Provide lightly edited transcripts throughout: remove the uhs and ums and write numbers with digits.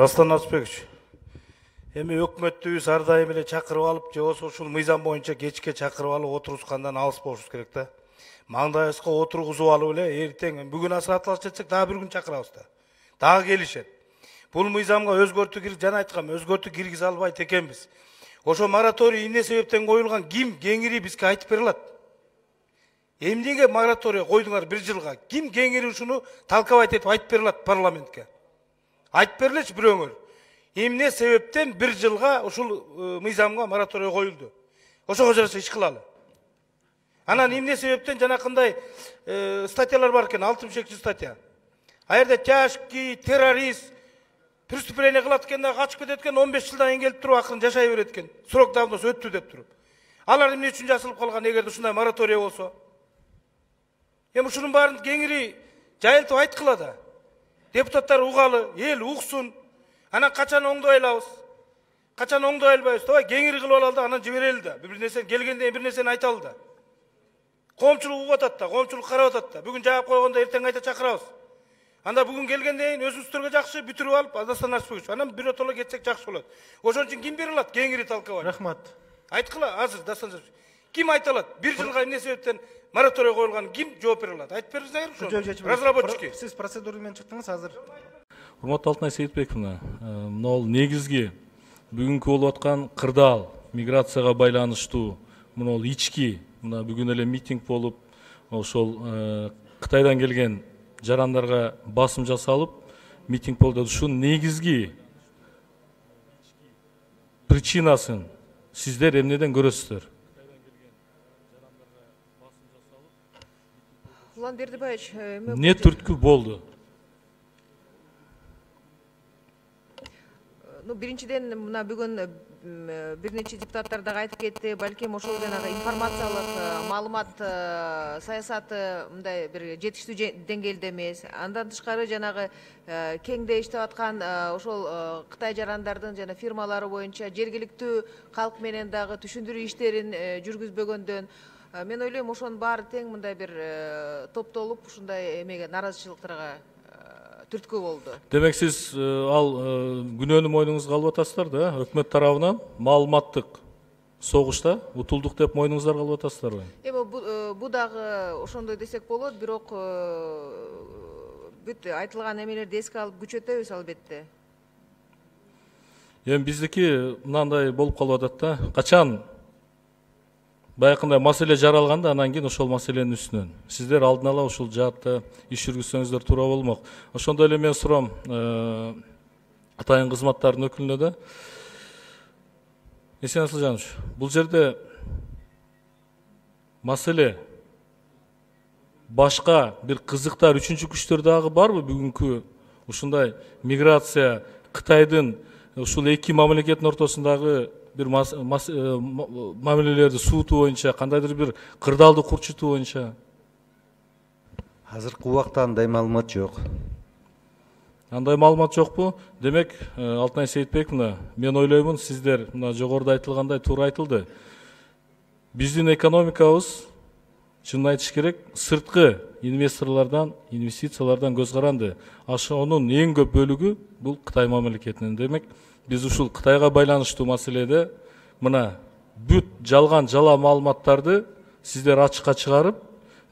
Дастан Арысбекович, эми өкмөттүбүз ар дайым эле чакырып алып, же болбосо ушул мыйзам боюнча кечке чакырып алып отурушкандан алыс болушубуз керек да. Маңдайыбызга отургузуп алып эле эртең бүгүн асыратылаш десек дагы бир күн чакырабыз да. Дагы келишет. Бул мыйзамга өзгөртүү жана айткам, өзгөртүү киргизе албайт экенбиз. Ошо мораторий эмне себептен коюлган ким кеңири бизге айтып бере алат? Эмнеге мораторий койдуңар бир жылга? Ким кеңири ушуну талкабайт этип айтып бере алат парламентке? Айтып берилечи бирөөңөр. Эмне себептен бир жылга ушул мыйзамга мораторий коюлду? Ошого жараша иш кылалы. Анан эмне себептен жанакындай статьялар бар экен, 62 статья. Аерде тяжкий террорист преступление кылат экен да качып кетет экен, 15 жылдан кийин келип туруп акырын жашай берет экен. Срок давносы өттү деп туруп. Алар эмне үчүн жасалып калган эгерде ушундай мораторий болсо? Эми ушунун баарын кеңири жайылтып айткыла да. Депутаттар угалы, эл уксун. Анан качан оңдой алабыз? Качан оңдой албайбыз? Давай кеңири кылып алалы да, анан жиберели да. Бир нерсе келгенде бир нерсени айталы да. Коомчулук угуп атат да, коомчулук карап атат да. Бүгүн жаап койгондо эртең кайта чакырабыз. Анда бүгүн келгенден кийин өзүбүздөргө жакшы бүтүрүп алып, Дастан Арысбекович, анан биротоло кетсек жакшы болот. Ошон үчүн ким бере алат? Кеңири талкабай. Рахмат. Айткыла азыр Дастан Арысбекович. Ким айта алат? Бир жылга эмне себептен мораторий коюлган ким жооп бере алат? Айтып бериңиздер ошо. Разработчики. Сиз процедура менен чыктыңыз азыр. Урматтуу Алтынай Сейитбековна, мына негизги бүгүнкү болуп аткан кырдаал миграцияга байланыштуу, мына ички, мына бүгүн эле митинг болуп, ошол Кытайдан келген жарандарга басым жасалып, митинг болду. Ушунун негизги причинасын сиздер эмнеден көрөсүздөр? Улан Бердибаевич, эмне түрткү болду? Биринчиден мына бүгүн бир нече депутаттар дагы айтып кетти, балким ошол жанагы информациялык маалымат саясаты мындай бир жетиштүү деңгээлде эмес. Андан тышкары жанагы кеңде иштеп аткан ошол Кытай жарандардын жана фирмалары боюнча жергиликтүү калк менен дагы түшүндүрүү иштерин жүргүзбөгөндөн мен ойлойм ошонун баары тең мындай бир топтолуп ушундай эмеге наразычылыктарга түрткү болду. Демек сиз ал күнөөнү мойнуңузга алып атасыздар да, өкмөт тарабынан маалыматтык согушта утулдук деп мойнуңуздарга алып атасыздарбы? Эми бу дагы ошондой десек болот, бирок бүт айтылган эмелерди эске алып күчөтөбүз албетте. Эми биздики мындай болуп калып атат да, качан баякындай маселе жаралганда анан кийин ошол маселенин үстүнөн сиздер алдын ала ушул жаатта иш жүргүзсөңүздөр туура болмок. Ошондой эле мен сурам атайын кызматтардын өкүлүнө да. Эсен Асылжанович, бул жерде маселе башка бир кызыктар үчүнчү күчтөр дагы барбы бүгүнкү ушундай миграция Кытайдын ушул эки мамлекеттин ортосундагы бир мамилелерди суутуу боюнча, кандайдыр бир кырдаалды курчутуу боюнча? Азыркы убакта андай маалымат жок. Андай маалымат жокпу? Демек, Алтынай Сейитбековна, мен ойлоймун, сиздер мына жогоруда айтылгандай туура айтылды. Биздин экономикабыз, чынын айтыш керек, сырткы инвесторлордон, инвестициялардан көз каранды. Ошонун эң көп бөлүгү бул Кытай мамлекетинен. Демек, биз ушул Кытайга байланыштуу маселеде мына бүт жалган жала маалыматтарды сиздер ачыкка чыгарып,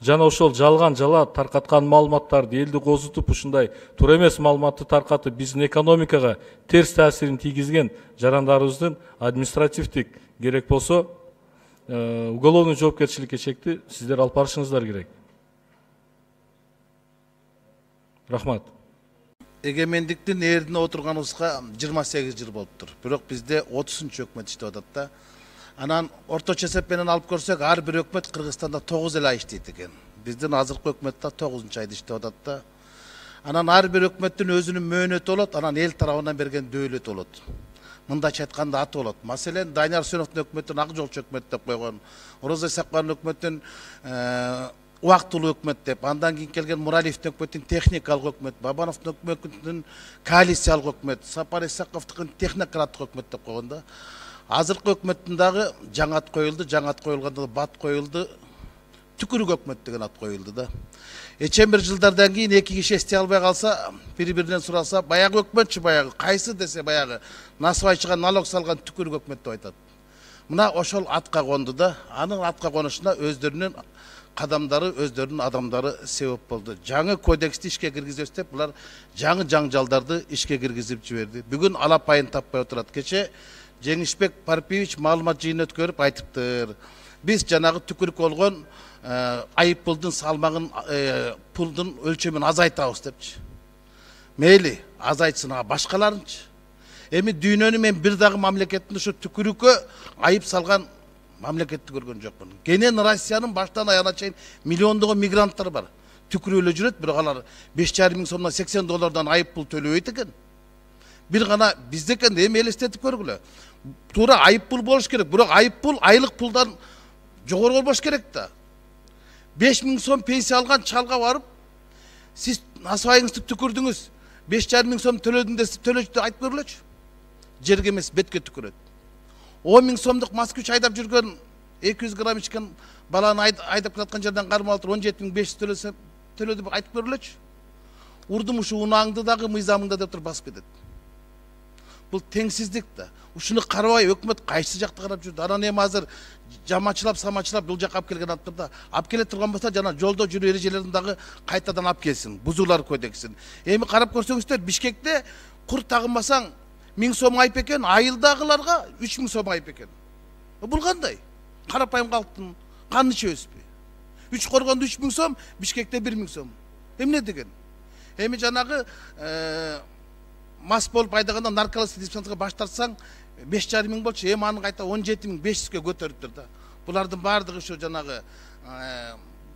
жана ошол жалган жала таркаткан маалыматтарды элди козутуп, ушундай туура эмес маалыматты таркатып, биздин экономикага терс таасирин тийгизген жарандарыбыздын административдик керек болсо уголовный жоопкерчиликке чекти сиздер алып барышыңыздар керек. Рахмат. Эгемендиктин ээрдине отурганыбызга 28 жыл болуптур. Бирок бизде 30-чы өкмөт иштеп атат да. Анан орточо эсеп менен алып көрсөк, ар бир өкмөт Кыргызстанда 9 ай иштейт экен. Биздин азыркы өкмөт да 9-чу айда иштеп атат да. Анан ар бир өкмөттүн өзүнүн мөөнөтү болот, анан эл тарабынан берген дөөлөтү болот. Мындайча айтканда аты болот. Маселен, Дайнар Үсөновдун өкмөтүн ак жолчу өкмөт деп койгон, Орозо Исаковдун өкмөтүн убактылуу өкмөт деп, андан кийин келген Муралиевдин өкмөтүн техникалык өкмөт, Бабановдун өкмөтүн коалициялык өкмөт, Сапар Исаковдун технократтык өкмөт деп койгон да. Азыркы өкмөттүн дагы жаңы ат коюлду, жаңы ат коюлганда бат коюлду. түкүрүк өкмөт деген ат коюлду да. Эчен бир жылдардан кийин эки киши эстей албай калса, бири-биринен сураса, баягы өкмөтчү баягы, кайсы десе баягы насыбайчыга налог салган түкүрүк өкмөт деп айтат. Мына ошол атка конду да, анын атка конушуна өздөрүнүн кадамдары, өздөрүнүн адамдары себеп болду. Жаңы кодексти ишке киргизебиз деп булар жаңы жаңжалдарды ишке киргизип жиберди. Бүгүн алапайын таппай отурат. Кече Жеңишбек Парпиевич маалымат жыйын өткөрүп айтыптыр. Биз жанагы түкүрүк болгон айып пулдун салмагын, пулдун өлчөмүн азайтабыз депчи. Мейли, азайтсын, башкаларынчы. Эми дүйнөнүн мен бир дагы мамлекеттин ушу түкүрүккө айып салган мамлекетти көргөн жокмун. Кенен Россиянын баштан аяна чейин миллиондогон мигранттар бар. Түкүрүп эле жүрөт, бирок алар 5,5 миң сомдон $80 айып пул төлөбөйт экен. Бир гана биздекен эми элестетип көргүлө. Туура айып пул болуш керек, бирок айып пул айлык пулдан жогору болбош керек да. 5 миң сом пенсия алган чалга барып, сиз насыбайыңызды түкүрдүңүз, 5,5 миң сом төлөдүм десе төлөчү айтып көргүлөчү. Жерге эмес, бетке түкүрөт. 10 миң сомдук Москвич айдап жүргөн 200 грамм ичкен баланы айдап келаткан жерден кармап алып 17,500 төлөдү деп айтып көргүлөчү. Урдум ушу унааңды дагы мыйзамыңда деп туруп басып кетет. Бул теңсиздик да. Ушуну карабай өкмөт кайсы жакта карап жүрдү. Анан эми азыр жамачылап, самачылап бул жакка алып келген аттырда. Алып келе турган болсо жана жолдо жүрүү эрежелерин дагы кайтадан алып келсин. Бузуулар кодексин. Эми карап көрсөңүздөр, Бишкекте кур тагынбасаң 1000 сом айып экен, айылдагыларга 3000 сом айып экен. Бул кандай? Карапайым калктын каны чөбүспү? 3 коргондо 3000 сом, Бишкекте 1000 сом. Эмне деген? Эми жанагы мас болуп айдаганда наркологический диспансерге баш тартсаң 5,5 миң болчу, эми аны кайта 17,500 көтөрүптүр да. Булардын баардыгы ушу жанагы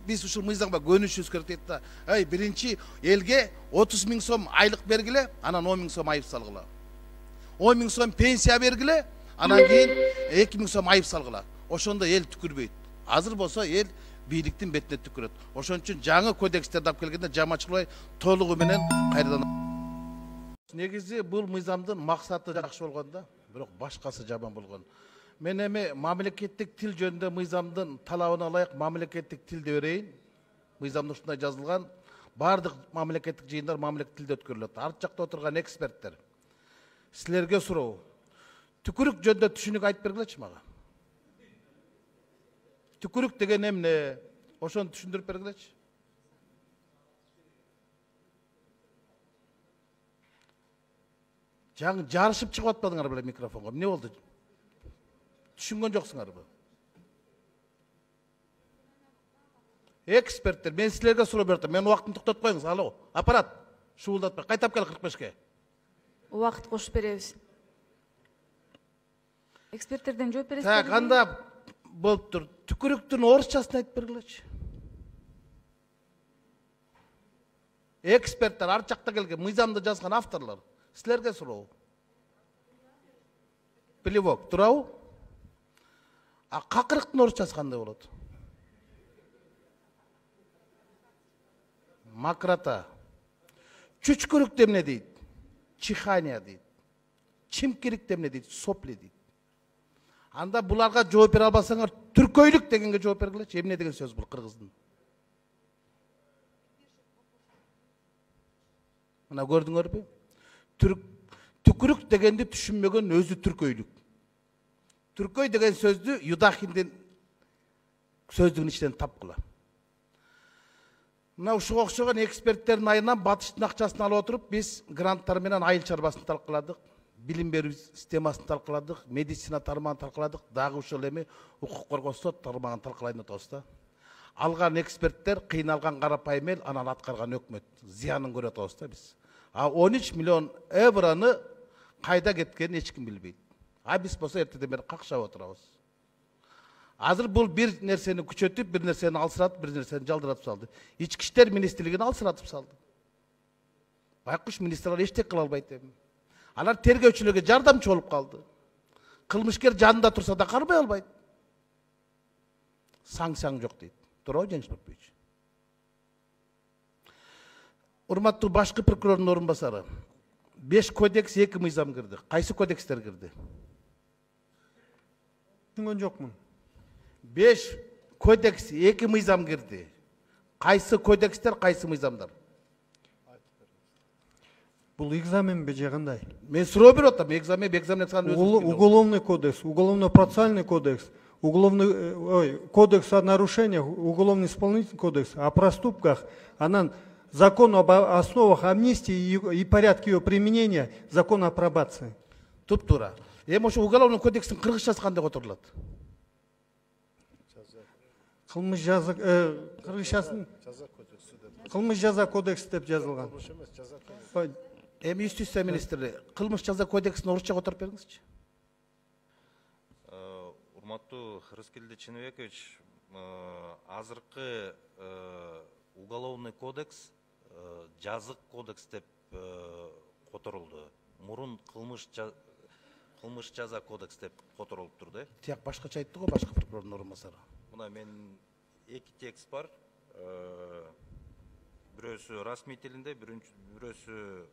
биз ушул мыйзамга көнүшүбүз керек дейт да. Биринчи элге 30 миң сом айлык бергиле, анан 10 миң сом айып салгыла. 10 миң сом пенсия бергиле, анан кийин 2 миң сом айып салгыла. Ошондо эл түкүрбөйт. Азыр болсо эл бийликтин бетине түкүрөт. Ошон үчүн жаңы кодекстерди алып келгенде жамачылбай толугу менен кайрадан. Негизи бул мыйзамдын максаты жакшы болгон да, бирок башкасы жаман болгон. Мен эми мамлекеттик тил жөнүндө мыйзамдын талабына ылайык мамлекеттик тилди берейин. Мыйзамда ушундай жазылган. Бардык мамлекеттик жыйындар мамлекеттик тилде өткөрүлөт. Арт жакта отурган эксперттер силерге суроо. Түкүрүк жөнүндө түшүнүк айтып бергилечи мага. Түкүрүк деген эмне? Ошону түшүндүрүп бергилечи. Жаңы жарышып чыгып атпадыңар беле микрофонго? Эмне болду? Түшүнгөн жоксуңарбы? Эксперттер, мен силерге суроо бердим. Мен убактымды токтотуп коюңуз. Алло, аппарат. Шуулдатпай, кайтап кел 45-ке. Убакыт кошуп беребиз. Эксперттерден жооп бересиз. Так, анда болуптур. Түкүрүктүн орусчасын айтып бергилечи. Эксперттер, арт жакта келген, мыйзамды жазган авторлор. Силерге суроо. Плевок, туурабы? Какырыктын орусчасы кандай болот? Макрата. Чүчкүрүк демне дейт? Чихания дейт. Чимкирик демне дейт? Сопли дейт. Анда буларга жооп бере албасаңар, түркөйлүк дегенге жооп бергилечи. Эмне деген сөз бул кыргыздын? Мына көрдүңөрбү? Түкүрүк дегенди түшүнмөгөн өзү түркөйлүк. Түркөй деген сөздү Юдахиндин сөздүгүнүн ичинен тапкыла. Мына ушуга окшогон эксперттердин айынан батыштын акчасын алып отуруп, биз гранттар менен айыл чарбасын талкыладык, билим берүү системасын талкыладык, медицина тармагын талкыладык, дагы ошол эми укук коргоо сот тармагын талкылайын атабыз да. Алган эксперттер кыйналган карапайым эл, анан аткарган өкмөт зыянын көрүп атабыз да биз. 13 миллион евроны кайда кеткенин эч ким билбейт. Биз болсо эртеден бери какшап отурабыз. Азыр бул бир нерсени күчөтүп, бир нерсени алсыратып, бир нерсени жалдыратып салды. Ички иштер министрлигин алсыратып салды. Байкуш министрлер эчтек кыла албайт эми. Алар тергөөчүлөргө жардамчы болуп калды. Кылмышкер жанында турса да карбай албайт. Санкцияң жок дейт. Туурабы Жеңишбек Парпиевич? Урматтуу башкы прокурордун орун басары. 5 кодекс, 2 мыйзам кирди. Кайсы кодекстер кирди? Түшүнгөн жокмун. 5 кодекс эки мыйзам кирди. Кайсы кодекстер, кайсы мыйзамдар? Бул экзамен бе же кандай? Мен суроо берип атам, экзамен Уголовный кодекс, уголовно-процессуальный кодекс, кодекс о нарушениях, уголовно исполнительный кодекс, о проступках, анан закон об основах амнистии и порядке ее применения, закон о пробации. Туп-тура. Эми ошо уголовный кодекстин кыргызчасы кандай которулат? Кылмыш жаза кыргызчасын кылмыш жаза кодекс деп жазылган. Эми юстиция министри, кылмыш жаза кодексин орусча которуп бериңизчи. Урматтуу Рыскелди Чыныбекович, азыркы уголовный кодекс жазык кодекс деп которулду. Мурун кылмыш жаза кодекс деп которулуптур да. Тияк башкача айтты го, башка прокурордун орун басары. Мына мен эки текст бар. Бирөөсү расмий тилинде, бирөөсү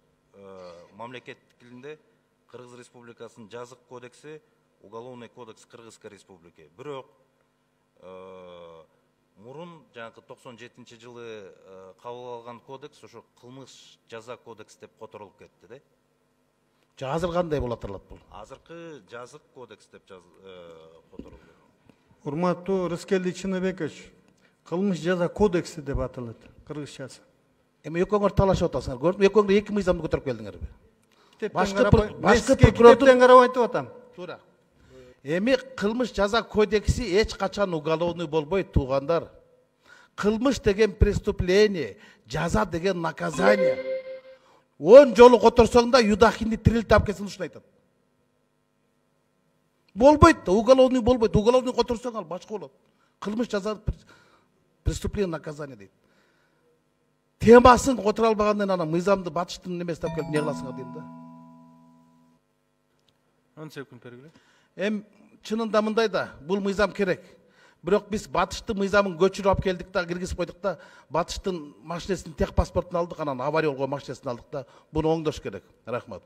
мамлекеттик тилинде. Кыргыз Республикасынын жазык кодекси, уголовный кодекс Кыргызской Республики. Бирок мурун жанагы 97-жылы кабыл алган кодекс ошо кылмыш жаза кодекс деп которулуп кетти да. Азыр кандай болот алат бул? Азыркы жазык кодекс деп которулду. Урматтуу Рыскелди Чыныбекович, кылмыш жаза кодекси деп аталат кыргызчасы. Эми экөөңөр талашып атасыңар. Көрдүм, экөөңөр эки мыйзамды көтөрүп келдиңерби? Башкы прокурордун карап айтып атам. Туура. Эми кылмыш жаза кодекси эч качан уголовный болбойт, туугандар. Кылмыш деген преступление, жаза деген наказание. 10 жолу которсоң да юдахинди тирилтип алып келсең ушуну айтат. Болбойт да, уголовный болбойт. Уголовный которсоң ал башка болот. Кылмыш жаза преступление, наказание дейт. Темасын которо албагандан анан мыйзамды батыштын немесине алып келип не кыласыңар дейм да. 10 секунд бергиле. Чынында мындай да, бул мыйзам керек. Бирок биз батыштын мыйзамын көчүрүп алып келдик да, киргизип койдук да, батыштын машинесинин тех паспортун алдык, анан авария болгон машинесин алдык да, буну оңдош керек. Рахмат.